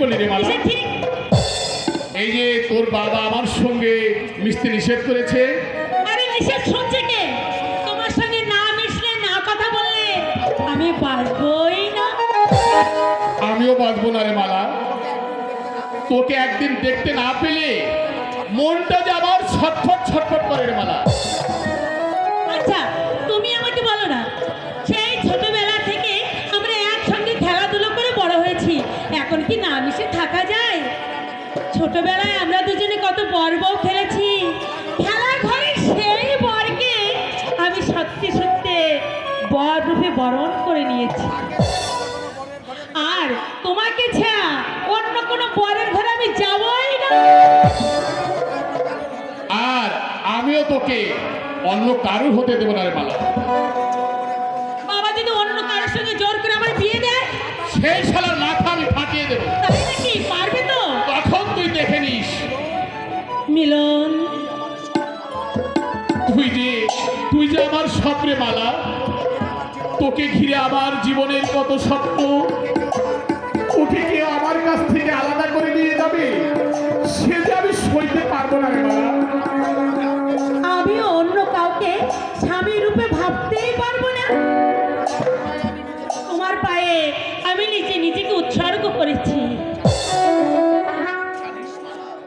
বলি রে মালা। এই যে তোর বাবা আমার সঙ্গে মিশতে নিষেধ করেছে। আরে নিষেধ শুনছে কে? তোমার সঙ্গে না মিশলে, না কথা বললে আমি বাঁচবই না। আমিও বাঁচবো না রে মালা। তোকে একদিন দেখতে না পেলে মনটা যে আমার ছটফট ছটফট করে রে মালা। আচ্ছা তুমি আমাকে বলো না, সেই ছোটবেলা থেকে আমরা একসঙ্গে খেলাধুলো করে বড় হয়েছি, এখন কি না মিশে থাকা যায়? ছোটবেলায় আমরা দুজনে কত পর্ব খেলেছি, খেলার ঘরে সেই বরকে আমি সত্যি সত্যি বর রূপে বরণ করে নিয়েছি। আর তোমাকে ছাড়া অন্য কোনো বরের ঘরে আমি যাবই না। আর আমিও তোকে অন্য কারুর হতে দেবো না রে মালা। বাবা যদি অন্য কারোর সঙ্গে জোর করে আমার বিয়ে দেয়, সেই শালার মাথা আমি ফাটিয়ে দেবো। তাই নাকি? পারবে তো? তখন তুই দেখে নিস। মিলন, তুই যে আমার স্বপ্নে মালা। তোকে ঘিরে আমার জীবনের কত স্বপ্ন, ওকে কেউ আমার কাছ থেকে আলাদা করে নিয়ে যাবে, সে যে আমি সইতে পারবো না রে মালা। আমিও অন্য কাউকে স্বামী রূপে ভাবতেই পারবো না। তোমার পায়ে আমি নিজেকে উৎসর্গ করেছি।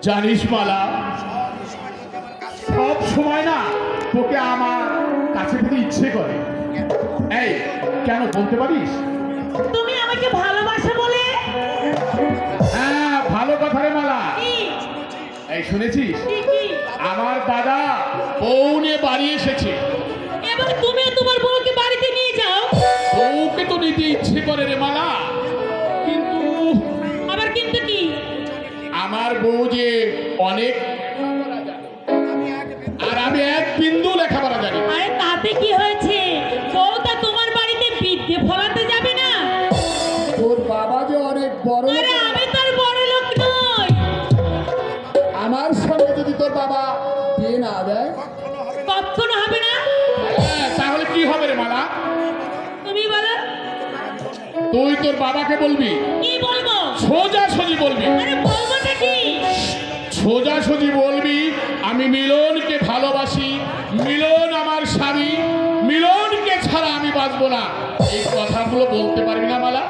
জানিস মালা, সব সময় না তোকে আমার কাছে পেতে ইচ্ছে করে। এই কেন বলতে পারিস? তুমি আমাকে ভালোবাসো বলে। হ্যাঁ, ভালো কথা রে মালা। কি? এই শুনেছিস, কি? আমার দাদা বউ নিয়ে বাড়ি এসেছে। এবার তুমিও তোমার বউকে বাড়িতে নিয়ে যাও। বউকে তো নিতে ইচ্ছে করে রে মালা, কিন্তু আবার কিন্তু কি? আমার বউ যে অনেক, আর আমি এক বিন্দু লেখাপড়া জানি। আরে তাতে কি হয়েছে? বউটা তোমার বাড়িতে বিদ্যে ফলাতে যাবে না? তোর বাবা যে অনেক বড়। আরে আমি তোর বড় লোক নই। আমার সঙ্গে যদি তোর বাবা বিয়ে না দেয়, কখনো হবে না। তাহলে কি হবে রে মালা? তুমি বলো। তুই তোর বাবাকে বলবি। কি বলবো? সোজাসুজি বলবি। আরে বলবোটা কি? সোজাসুজি বলবি আমি মিলনকে ভালোবাসি, মিলন আমার স্বামী, মিলনকে ছাড়া আমি বাঁচবো না। এই কথাগুলো বলতে পারবি না মালা?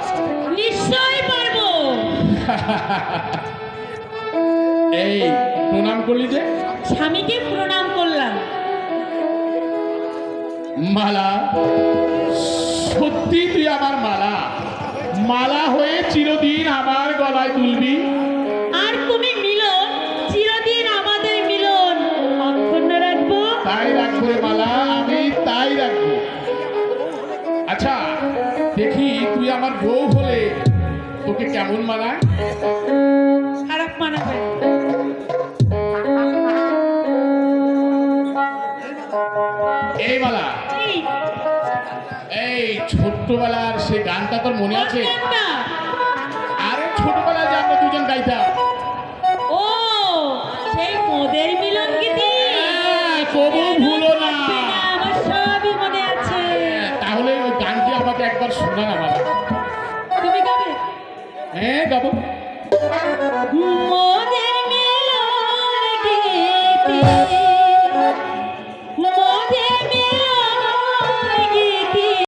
নিশ্চয়ই পারবো। এই প্রণাম করলি যে? স্বামীকে প্রণাম করলাম। মালা, সত্যি তুই আমার মালা। মালা হয়ে চিরদিন আমার গলায় তুলবি। আর তুমি মিলন, চিরদিন আমাদের মিলন অক্ষুণ্ণ রাখবো। তাই রাখবো রে মালা, আমি তাই রাখবো। আচ্ছা দেখি তুই আমার বউ হলে তোকে কেমন মানায়? খারাপ মানাবে। এই মালা, কি? এই ছোট্টবেলার সে গানটা তোর মনে আছে? কোনটা? আরে ছোটবেলায় যে আমরা দুজন গাইতাম। ও, সেই মোদের মিলন গীতি। কবু ভুলো না। আমার সবই মনে আছে। তাহলে ওই গানটি আমাকে একবার শোনা না মালা। তুমি গাবে? হ্যাঁ গাবো।